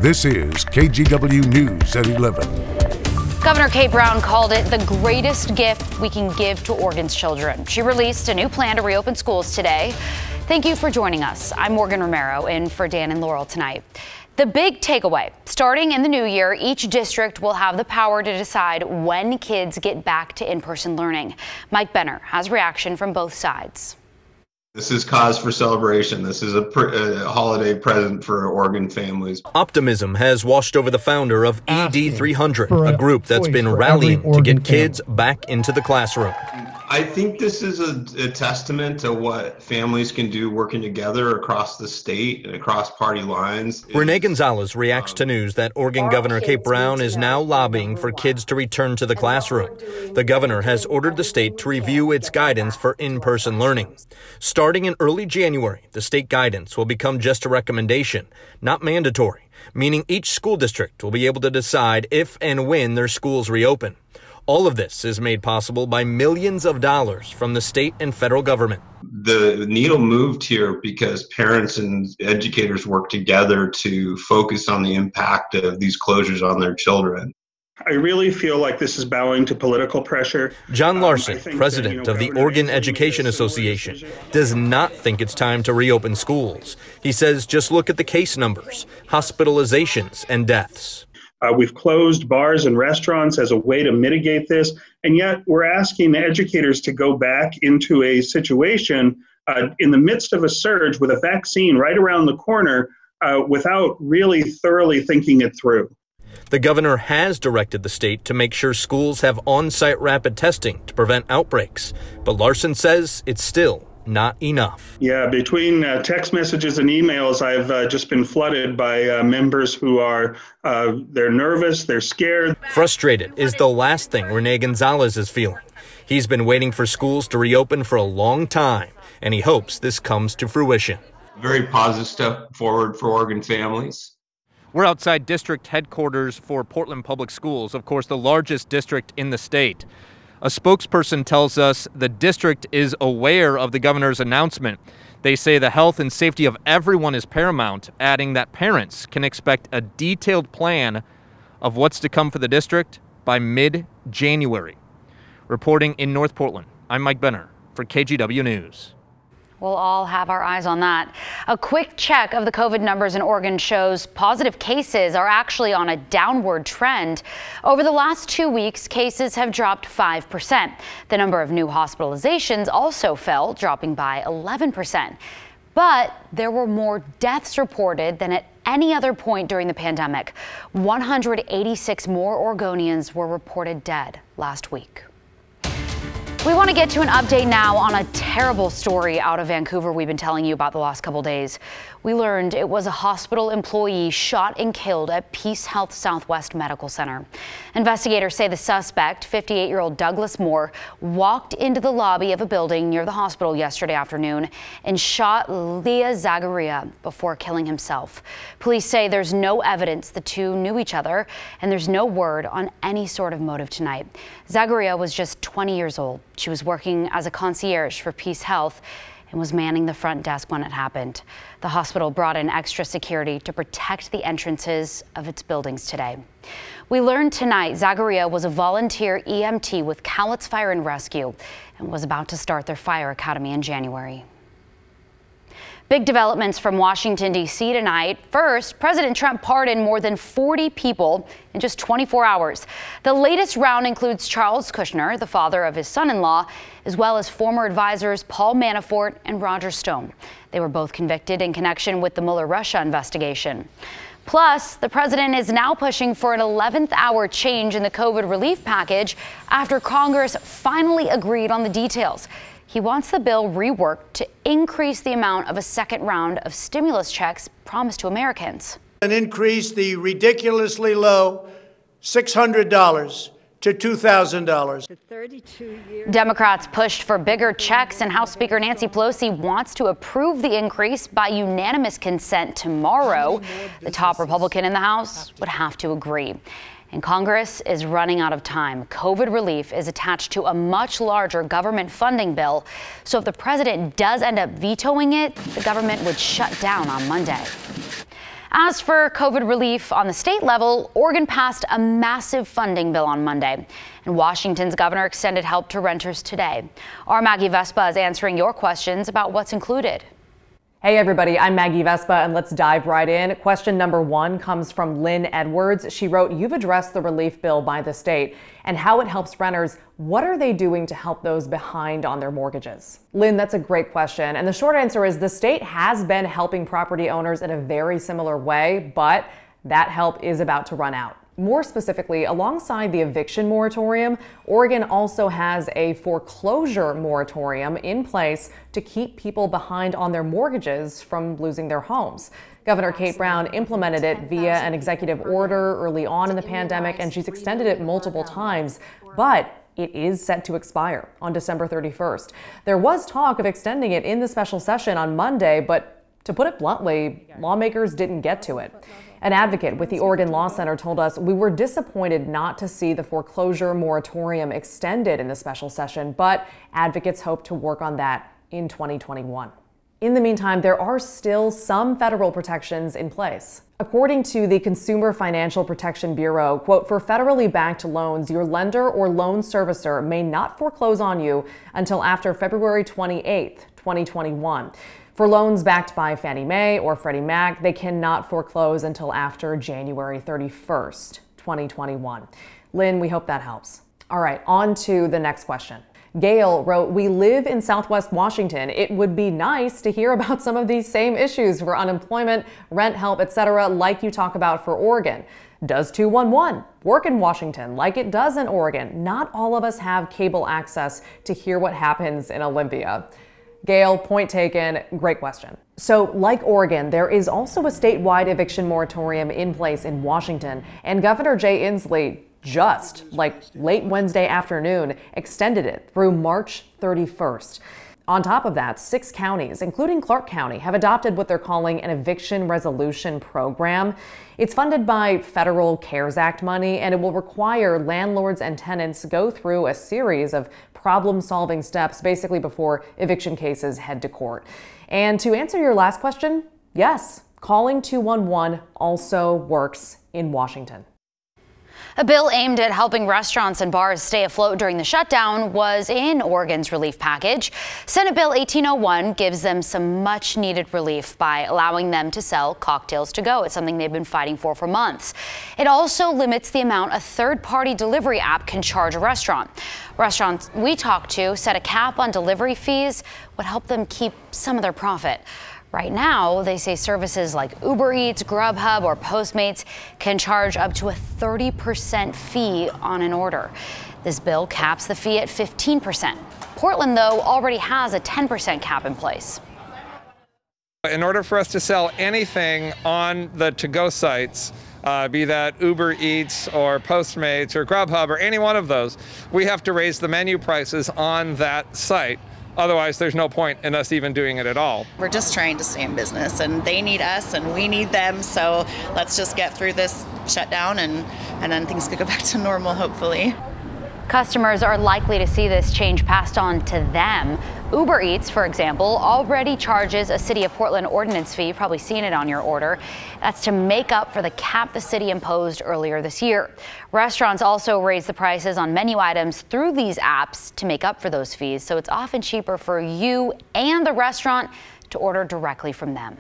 This is KGW News at 11. Governor Kate Brown called it the greatest gift we can give to Oregon's children. She released a new plan to reopen schools today. Thank you for joining us. I'm Morgan Romero, in for Dan and Laurel tonight. The big takeaway, starting in the new year, each district will have the power to decide when kids get back to in-person learning. Mike Benner has reaction from both sides. This is cause for celebration. This is a holiday present for Oregon families. Optimism has washed over the founder of ED 300, a group that's been rallying to get kids back into the classroom. I think this is a testament to what families can do working together across the state and across party lines. Renee Gonzalez reacts to news that Oregon Governor Kate Brown is now lobbying for kids to return to the classroom. The governor has ordered the state to review its guidance for in-person learning. Starting in early January, the state guidance will become just a recommendation, not mandatory, meaning each school district will be able to decide if and when their schools reopen. All of this is made possible by millions of dollars from the state and federal government. The needle moved here because parents and educators work together to focus on the impact of these closures on their children. I really feel like this is bowing to political pressure. John Larson, president of the Oregon Education Association, does not think it's time to reopen schools. He says just look at the case numbers, hospitalizations, and deaths. We've closed bars and restaurants as a way to mitigate this, and yet we're asking the educators to go back into a situation in the midst of a surge with a vaccine right around the corner without really thoroughly thinking it through. The governor has directed the state to make sure schools have on-site rapid testing to prevent outbreaks, but Larson says it's still not enough. Yeah, between text messages and emails, I've just been flooded by members who are, they're nervous, they're scared. Frustrated is the last thing Renee Gonzalez is feeling. He's been waiting for schools to reopen for a long time, and he hopes this comes to fruition. Very positive step forward for Oregon families. We're outside district headquarters for Portland Public Schools, of course, the largest district in the state. A spokesperson tells us the district is aware of the governor's announcement. They say the health and safety of everyone is paramount, adding that parents can expect a detailed plan of what's to come for the district by mid-January. Reporting in North Portland, I'm Mike Benner for KGW News. We'll all have our eyes on that. A quick check of the COVID numbers in Oregon shows positive cases are actually on a downward trend. Over the last 2 weeks, cases have dropped 5%. The number of new hospitalizations also fell, dropping by 11%. But there were more deaths reported than at any other point during the pandemic. 186 more Oregonians were reported dead last week. We want to get to an update now on a terrible story out of Vancouver we've been telling you about the last couple days. We learned it was a hospital employee shot and killed at Peace Health Southwest Medical Center. Investigators say the suspect, 58-year-old Douglas Moore, walked into the lobby of a building near the hospital yesterday afternoon and shot Leah Zagaria before killing himself. Police say there's no evidence the two knew each other, and there's no word on any sort of motive tonight. Zagaria was just 20 years old. She was working as a concierge for Peace Health and was manning the front desk when it happened. The hospital brought in extra security to protect the entrances of its buildings today. We learned tonight Zagaria was a volunteer EMT with Cowlitz Fire and Rescue and was about to start their fire academy in January. Big developments from Washington, D.C. tonight. First, President Trump pardoned more than 40 people in just 24 hours. The latest round includes Charles Kushner, the father of his son-in-law, as well as former advisors Paul Manafort and Roger Stone. They were both convicted in connection with the Mueller-Russia investigation. Plus, the president is now pushing for an 11th hour change in the COVID relief package after Congress finally agreed on the details. He wants the bill reworked to increase the amount of a second round of stimulus checks promised to Americans. And increase the ridiculously low $600 to $2,000. Democrats pushed for bigger checks, and House Speaker Nancy Pelosi wants to approve the increase by unanimous consent tomorrow. The top Republican in the House would have to agree. And Congress is running out of time. COVID relief is attached to a much larger government funding bill. So if the president does end up vetoing it, the government would shut down on Monday. As for COVID relief on the state level, Oregon passed a massive funding bill on Monday, and Washington's governor extended help to renters today. Our Maggie Vespa is answering your questions about what's included. Hey everybody, I'm Maggie Vespa, and let's dive right in. Question number 1 comes from Lynn Edwards. She wrote, "You've addressed the relief bill by the state and how it helps renters. What are they doing to help those behind on their mortgages?" Lynn, that's a great question. And the short answer is the state has been helping property owners in a very similar way, but that help is about to run out. More specifically, alongside the eviction moratorium, Oregon also has a foreclosure moratorium in place to keep people behind on their mortgages from losing their homes. Governor Kate Brown implemented it via an executive order early on in the pandemic, and she's extended it multiple times, but it is set to expire on December 31st. There was talk of extending it in the special session on Monday, but to put it bluntly, lawmakers didn't get to it. An advocate with the Oregon Law Center told us, "We were disappointed not to see the foreclosure moratorium extended in the special session, but advocates hope to work on that in 2021. In the meantime, there are still some federal protections in place. According to the Consumer Financial Protection Bureau, quote, "For federally backed loans, your lender or loan servicer may not foreclose on you until after February 28th, 2021. For loans backed by Fannie Mae or Freddie Mac, they cannot foreclose until after January 31st, 2021. Lynn, we hope that helps. All right, on to the next question. Gail wrote, "We live in Southwest Washington. It would be nice to hear about some of these same issues for unemployment, rent help, etc., like you talk about for Oregon. Does 211 work in Washington like it does in Oregon? Not all of us have cable access to hear what happens in Olympia." Gail, point taken. Great question. So, like Oregon, there is also a statewide eviction moratorium in place in Washington, and Governor Jay Inslee just, late Wednesday afternoon, extended it through March 31st. On top of that, 6 counties, including Clark County, have adopted what they're calling an eviction resolution program. It's funded by federal CARES Act money, and it will require landlords and tenants go through a series of problem-solving steps basically before eviction cases head to court. And to answer your last question, yes, calling 211 also works in Washington. A bill aimed at helping restaurants and bars stay afloat during the shutdown was in Oregon's relief package. Senate Bill 1801 gives them some much needed relief by allowing them to sell cocktails to go. It's something they've been fighting for months. It also limits the amount a third-party delivery app can charge a restaurant. Restaurants we talked to said a cap on delivery fees would help them keep some of their profit. Right now, they say services like Uber Eats, Grubhub, or Postmates can charge up to a 30% fee on an order. This bill caps the fee at 15%. Portland, though, already has a 10% cap in place. In order for us to sell anything on the to-go sites, be that Uber Eats or Postmates or Grubhub or any one of those, we have to raise the menu prices on that site. Otherwise, there's no point in us even doing it at all. We're just trying to stay in business, and they need us and we need them, so let's just get through this shutdown and then things could go back to normal, hopefully. Customers are likely to see this change passed on to them. Uber Eats, for example, already charges a City of Portland ordinance fee. You've probably seen it on your order. That's to make up for the cap the city imposed earlier this year. Restaurants also raise the prices on menu items through these apps to make up for those fees, so it's often cheaper for you and the restaurant to order directly from them.